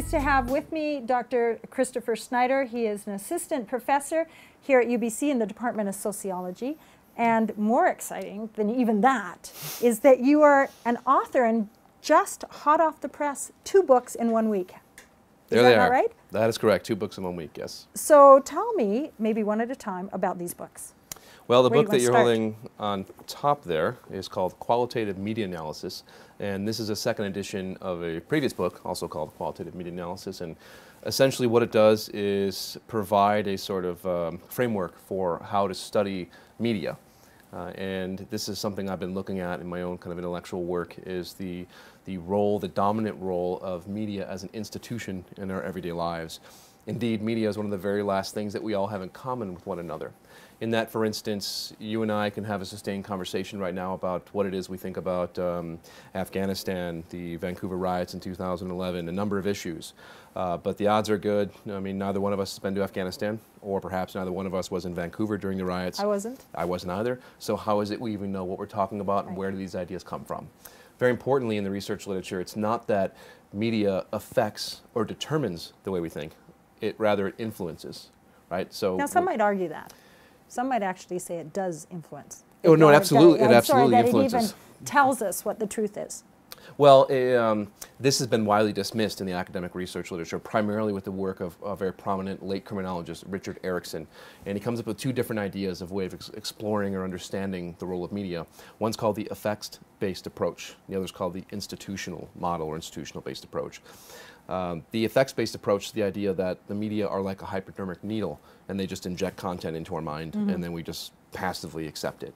pleased to have with me Dr. Christopher Schneider. He is an assistant professor here at UBC in the Department of Sociology. And more exciting than even that is that you are an author and just hot off the press, 2 books in 1 week. There they are. Right? That is correct. 2 books in 1 week, yes. So tell me, maybe one at a time, about these books. Well, the book that you're holding on top there is called Qualitative Media Analysis, and this is a second edition of a previous book, also called Qualitative Media Analysis, and essentially what it does is provide a sort of framework for how to study media. And this is something I've been looking at in my own kind of intellectual work, is the role, the dominant role of media as an institution in our everyday lives. Indeed, media is one of the very last things that we all have in common with one another. In that, for instance, you and I can have a sustained conversation right now about what it is we think about Afghanistan, the Vancouver riots in 2011, a number of issues. But the odds are good. I mean, neither one of us has been to Afghanistan, or perhaps neither one of us was in Vancouver during the riots. I wasn't. I wasn't either. So how is it we even know what we're talking about and where do these ideas come from? Very importantly in the research literature, it's not that media affects or determines the way we think. It rather influences, right? So now some might argue that. Some might actually say it does influence. Oh no, it absolutely influences. It even tells us what the truth is. Well, this has been widely dismissed in the academic research literature, primarily with the work of a very prominent late criminologist, Richard Erickson. And he comes up with 2 different ideas of way of exploring or understanding the role of media. One's called the effects-based approach. The other's called the institutional model or institutional-based approach. The effects-based approach is the idea that the media are like a hypodermic needle, and they just inject content into our mind, and then we just passively accept it.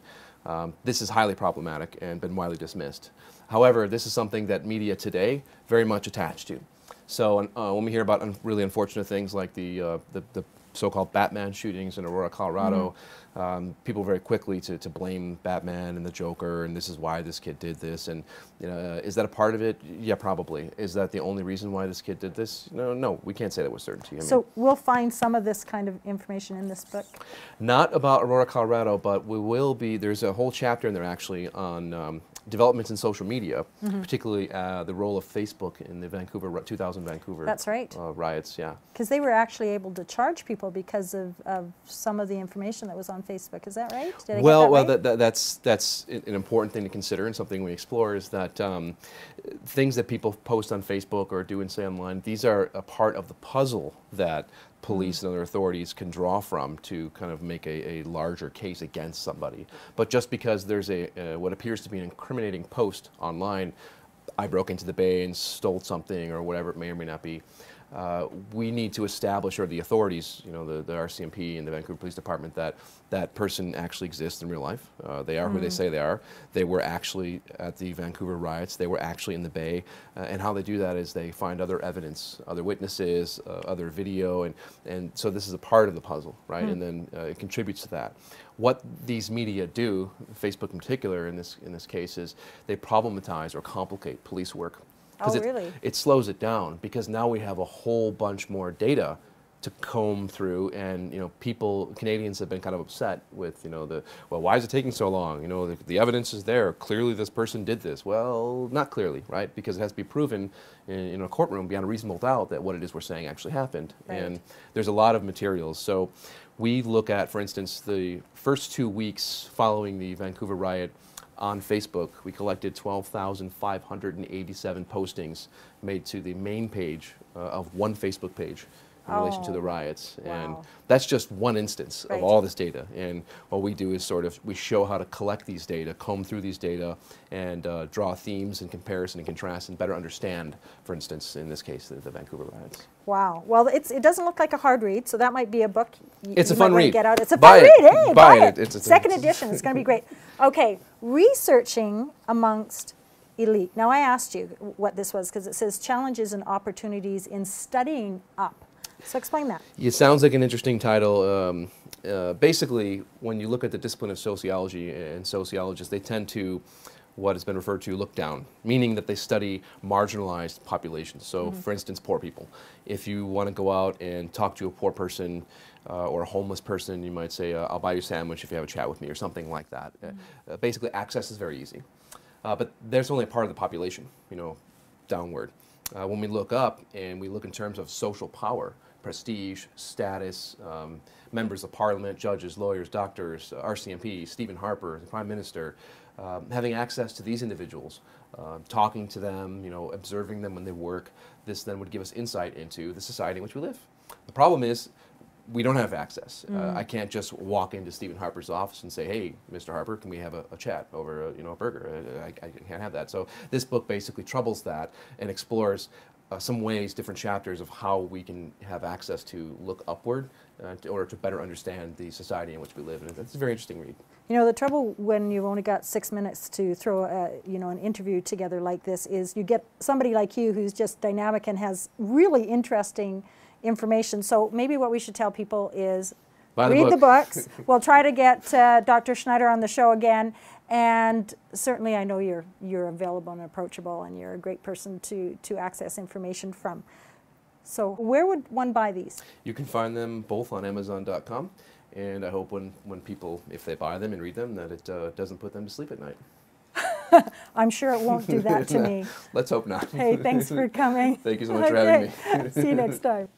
This is highly problematic and been widely dismissed. However, this is something that media today very much attached to. So when we hear about really unfortunate things like the so-called Batman shootings in Aurora, Colorado, people very quickly to blame Batman and the Joker, and this is why this kid did this. And is that a part of it? Yeah, probably. Is that the only reason why this kid did this? No, we can't say that with certainty. I mean, so we'll find some of this kind of information in this book? Not about Aurora, Colorado, but we will be, there's a whole chapter in there actually on developments in social media, particularly the role of Facebook in the 2000 Vancouver That's right. Riots, yeah. Because they were actually able to charge people because of some of the information that was on Facebook. Is that right? Did I get that right? That's an important thing to consider, and something we explore is that things that people post on Facebook or do and say online, these are a part of the puzzle that police and other authorities can draw from to kind of make a larger case against somebody. But just because there's what appears to be an incriminating post online, I broke into the bay and stole something or whatever it may or may not be, we need to establish, or the authorities, the RCMP and the Vancouver Police Department, that that person actually exists in real life. They are who they say they are. They were actually at the Vancouver riots. They were actually in the Bay. And how they do that is they find other evidence, other witnesses, other video, and so this is a part of the puzzle, right? And then it contributes to that. What these media do, Facebook in particular in this case, is they problematize or complicate police work. Oh, really? It slows it down because now we have a whole bunch more data to comb through, and Canadians have been kind of upset with well, why is it taking so long? The evidence is there. Clearly, this person did this. Well, not clearly, right? Because it has to be proven in a courtroom beyond a reasonable doubt that what it is we're saying actually happened. Right. And there's a lot of materials. So we look at, for instance, the first 2 weeks following the Vancouver riot. On Facebook, we collected 12,587 postings made to the main page of one Facebook page in relation to the riots. Wow. And that's just one instance of all this data. And what we do is we show how to collect these data, comb through these data, and draw themes and comparison and contrast and better understand, for instance, in this case, the Vancouver riots. Wow. Well, it doesn't look like a hard read, so that might be a book it's a fun read. Get out. It's a fun read. Hey, buy it. It's second edition. It's going to be great. Okay, researching amongst elite. Now, I asked you what this was because it says challenges and opportunities in studying up. So explain that. It sounds like an interesting title. Basically, when you look at the discipline of sociology and sociologists, they tend to, what has been referred to, look down, meaning that they study marginalized populations. So, for instance, poor people. If you want to go out and talk to a poor person or a homeless person, you might say, I'll buy you a sandwich if you have a chat with me, or something like that. Basically, access is very easy. But there's only a part of the population, downward. when we look up and we look in terms of social power, prestige, status, members of parliament, judges, lawyers, doctors, RCMP, Stephen Harper, the Prime Minister, having access to these individuals, talking to them, observing them when they work, this then would give us insight into the society in which we live. The problem is we don't have access. I can't just walk into Stephen Harper's office and say, hey, Mr. Harper, can we have a chat over a burger? I can't have that. So this book basically troubles that and explores some ways, different chapters of how we can have access to look upward in order to better understand the society in which we live. And it's a very interesting read. The trouble when you've only got 6 minutes to throw an interview together like this is you get somebody like you who's just dynamic and has really interesting information. So maybe what we should tell people is read the books. We'll try to get Dr. Schneider on the show again. And certainly I know you're available and approachable, and you're a great person to access information from. So where would one buy these? You can find them both on Amazon.com. And I hope when people, if they buy them and read them, that it doesn't put them to sleep at night. I'm sure it won't do that to me. Let's hope not. Hey, thanks for coming. Thank you so much for having me. See you next time.